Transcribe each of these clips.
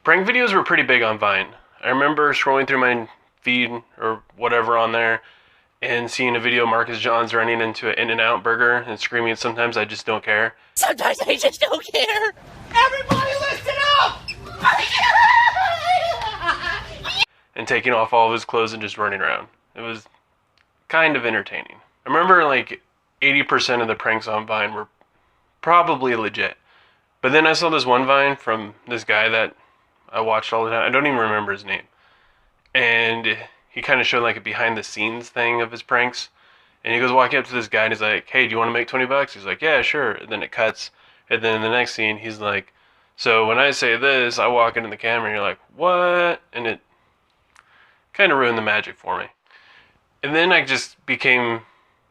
Prank videos were pretty big on Vine. I remember scrolling through my feed or whatever on there and seeing a video of Marcus Johns running into an In-N-Out burger and screaming, "Sometimes I just don't care." Sometimes I just don't care. Everybody listen up! And taking off all of his clothes and just running around. It was kind of entertaining. I remember like 80% of the pranks on Vine were probably legit. But then I saw this one Vine from this guy that I watched all the time. I don't even remember his name. And he kind of showed like a behind the scenes thing of his pranks. And he goes walking up to this guy and he's like, "Hey, do you want to make $20?" He's like, "Yeah, sure." And then it cuts. And then in the next scene, he's like, "So when I say this, I walk into the camera and you're like, what?" And it kind of ruined the magic for me. And then I just became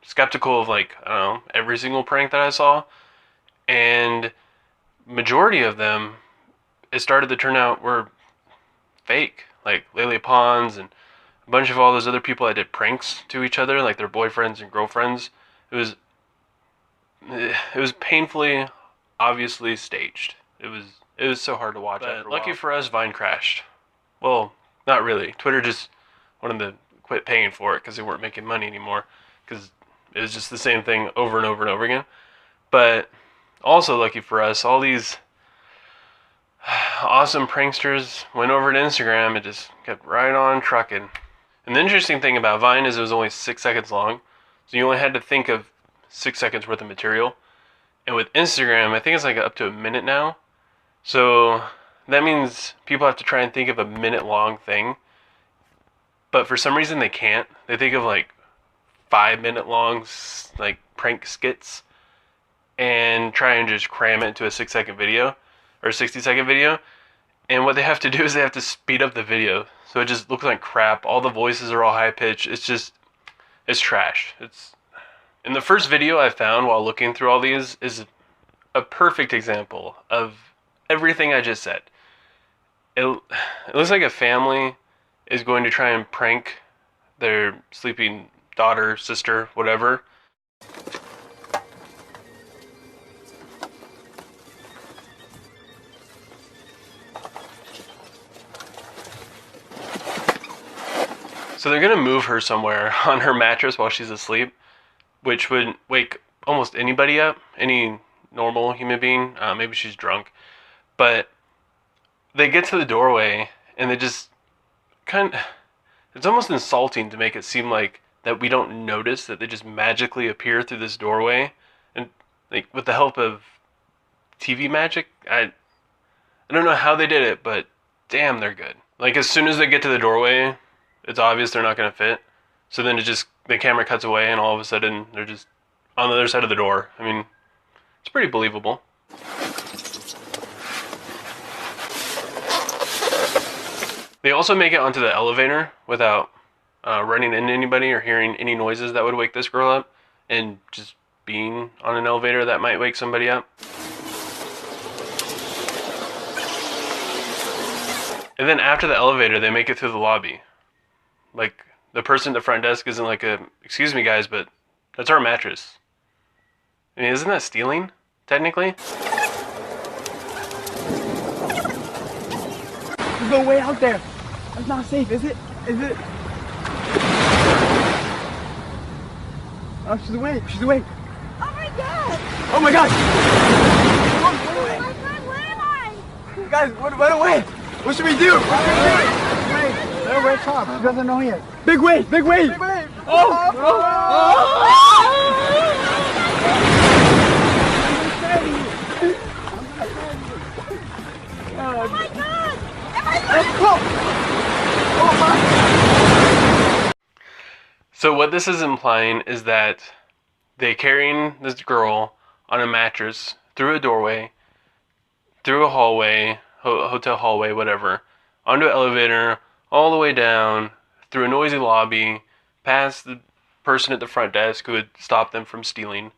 skeptical of like, I don't know, every single prank that I saw. And majority of them, it started to turn out were fake. Like Leila Pons and a bunch of all those other people that did pranks to each other, like their boyfriends and girlfriends. It was painfully, obviously staged. It was so hard to watch. But lucky for us, Vine crashed. Well, not really. Twitter just wanted to quit paying for it because they weren't making money anymore. Because it was just the same thing over and over and over again. But also lucky for us, all these awesome pranksters went over to Instagram and just kept right on trucking. And the interesting thing about Vine is it was only 6 seconds long, so you only had to think of 6 seconds worth of material. And with Instagram, I think it's like up to a minute now. So that means people have to try and think of a minute long thing. But for some reason they can't. They think of like 5 minute long like prank skits and try and just cram it into a 6 second video or 60 second video. And what they have to do is they have to speed up the video. So it just looks like crap. All the voices are all high pitched. It's trash. And the first video I found while looking through all these is a perfect example of everything I just said. It looks like a family is going to try and prank their sleeping daughter, sister, whatever. So they're going to move her somewhere on her mattress while she's asleep, which would wake almost anybody up, any normal human being. Maybe she's drunk. But they get to the doorway and they just it's almost insulting to make it seem like that we don't notice that they just magically appear through this doorway and like with the help of TV magic. I don't know how they did it, but damn, they're good. Like as soon as they get to the doorway, it's obvious they're not going to fit. So then the camera cuts away and all of a sudden they're just on the other side of the door. I mean, it's pretty believable. They also make it onto the elevator without running into anybody or hearing any noises that would wake this girl up, and just being on an elevator that might wake somebody up. And then after the elevator, they make it through the lobby. Like, the person at the front desk isn't like "Excuse me guys, but that's our mattress." I mean, isn't that stealing, technically? There's no way out there. That's not safe, is it? Is it? Oh, she's awake. She's awake. Oh my god! Oh my god! Oh my god, where am I? Guys, run away! What should we do? Let her wake up. She doesn't know yet. Big wave! Big wave! Big wave! Oh! Oh my god! So what this is implying is that they're carrying this girl on a mattress through a doorway, through a hallway, hotel hallway, whatever, onto an elevator, all the way down, through a noisy lobby, past the person at the front desk who had stopped them from stealing,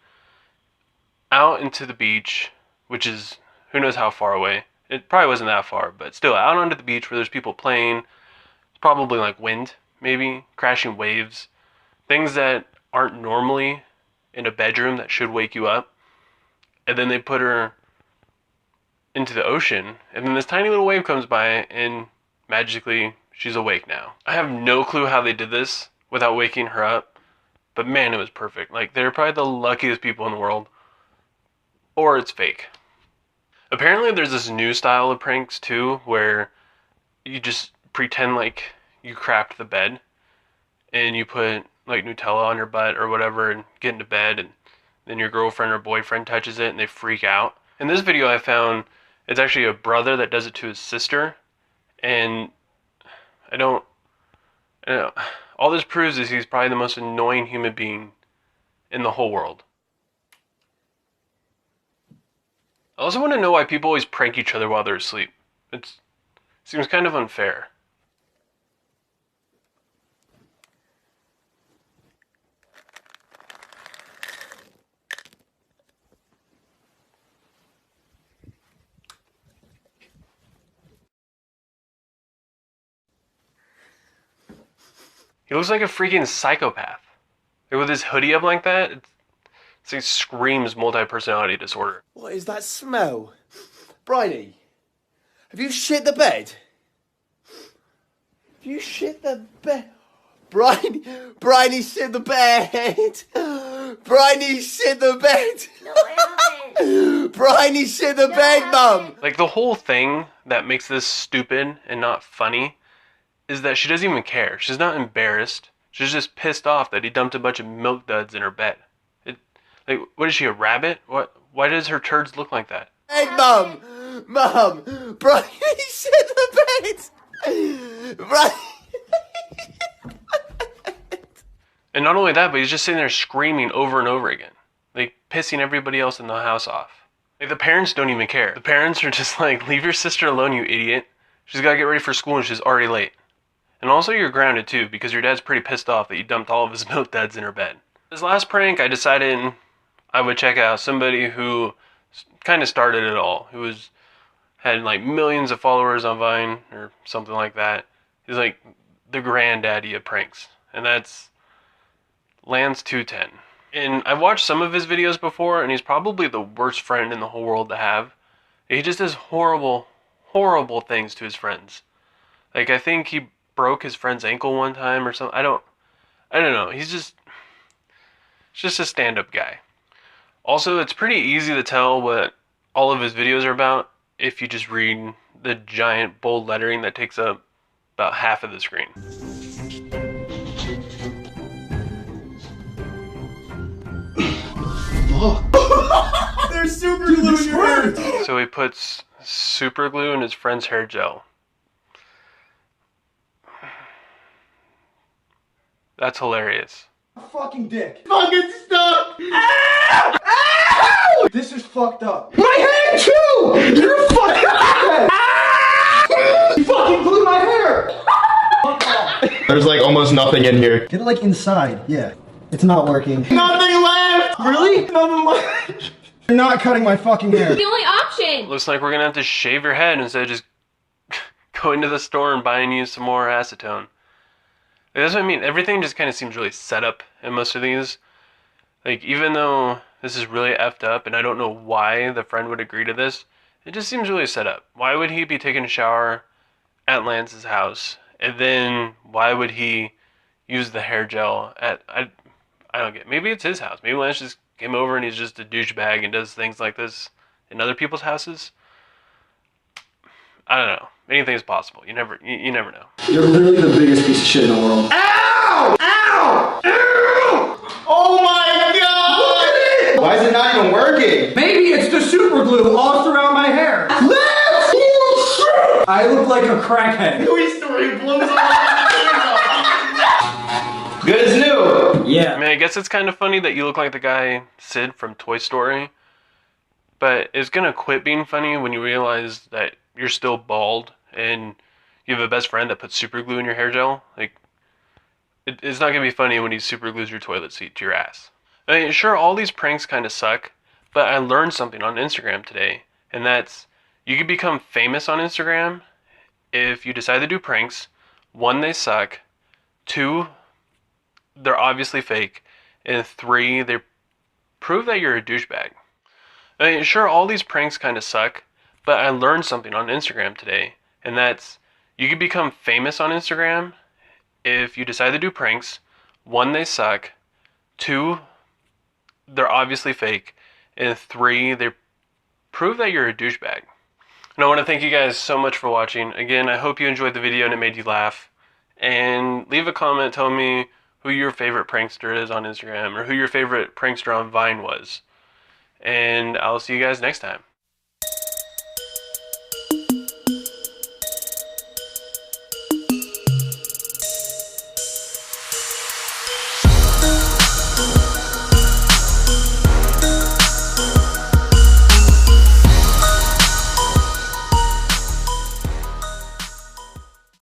out into the beach, which is who knows how far away. It probably wasn't that far, but still out onto the beach where there's people playing, probably like wind, maybe, crashing waves, things that aren't normally in a bedroom that should wake you up. And then they put her into the ocean, and then this tiny little wave comes by, and magically she's awake now. I have no clue how they did this without waking her up, but man, it was perfect. Like, they're probably the luckiest people in the world. Or it's fake. Apparently there's this new style of pranks too, where you just pretend like you crapped the bed, and you put like Nutella on your butt or whatever and get into bed, and then your girlfriend or boyfriend touches it and they freak out. In this video I found it's actually a brother that does it to his sister, and I don't know. All this proves is he's probably the most annoying human being in the whole world. I also want to know why people always prank each other while they're asleep. It seems kind of unfair. He looks like a freaking psychopath. Like, with his hoodie up like that, it's like screams multi-personality disorder. What is that smell? Bridie, have you shit the bed? Have you shit the bed? Bridie shit the bed! Bridie shit the bed! No, I haven't. Bridie shit the bed, Mum! Like, the whole thing that makes this stupid and not funny is that she doesn't even care. She's not embarrassed. She's just pissed off that he dumped a bunch of milk duds in her bed. Like, what is she, a rabbit? What? Why does her turds look like that? Hey, Mum! Mum! Bridie shit the bed! Bridie... And not only that, but he's just sitting there screaming over and over again. Like, pissing everybody else in the house off. Like, the parents don't even care. The parents are just like, leave your sister alone, you idiot. She's gotta get ready for school and she's already late. And also you're grounded too, because your dad's pretty pissed off that you dumped all of his milk duds in her bed. This last prank, I decided I would check out somebody who kind of started it all. Who had like millions of followers on Vine or something like that. He's like the granddaddy of pranks. And that's Lance210. And I've watched some of his videos before, and he's probably the worst friend in the whole world to have. He just does horrible, horrible things to his friends. Like, I think he broke his friend's ankle one time or something. I don't know. He's just a stand-up guy. Also, it's pretty easy to tell what all of his videos are about if you just read the giant bold lettering that takes up about half of the screen. There's super glue in your hair. So he puts super glue in his friend's hair gel. That's hilarious. Fucking dick. Fucking stuck! Ow! Ow! This is fucked up. My hair too! You're fucking You fucking glued my hair! There's like almost nothing in here. Get it like inside. Yeah. It's not working. Nothing left! Really? Nothing left. You're not cutting my fucking hair. The only option. Looks like we're gonna have to shave your head instead of just going to the store and buying you some more acetone. Like, that's what I mean. Everything just kind of seems really set up in most of these. Like, even though this is really effed up, and I don't know why the friend would agree to this, it just seems really set up. Why would he be taking a shower at Lance's house, and then why would he use the hair gel at... I don't get it. Maybe it's his house. Maybe Lance just came over and he's just a douchebag and does things like this in other people's houses. I don't know. Anything's possible. You never know. You're literally the biggest piece of shit in the world. Ow! Ow! Ow! Oh my god! Why is it not even working? Maybe it's the super glue all throughout my hair. I look like a crackhead. Toy Story blows off. Good as new. Yeah. I mean, I guess it's kind of funny that you look like the guy Sid from Toy Story, but it's gonna quit being funny when you realize that you're still bald and you have a best friend that puts super glue in your hair gel. Like, it's not gonna be funny when he super glues your toilet seat to your ass. I mean, sure, all these pranks kind of suck, but I learned something on Instagram today, and that's you can become famous on Instagram if you decide to do pranks. 1, they suck. 2, they're obviously fake. And 3, they prove that you're a douchebag. I mean, sure, all these pranks kind of suck, But I learned something on Instagram today, and that's you can become famous on Instagram if you decide to do pranks. 1, they suck. 2, they're obviously fake. And 3, they prove that you're a douchebag. And I want to thank you guys so much for watching. Again, I hope you enjoyed the video and it made you laugh. And leave a comment telling me who your favorite prankster is on Instagram, or who your favorite prankster on Vine was. And I'll see you guys next time.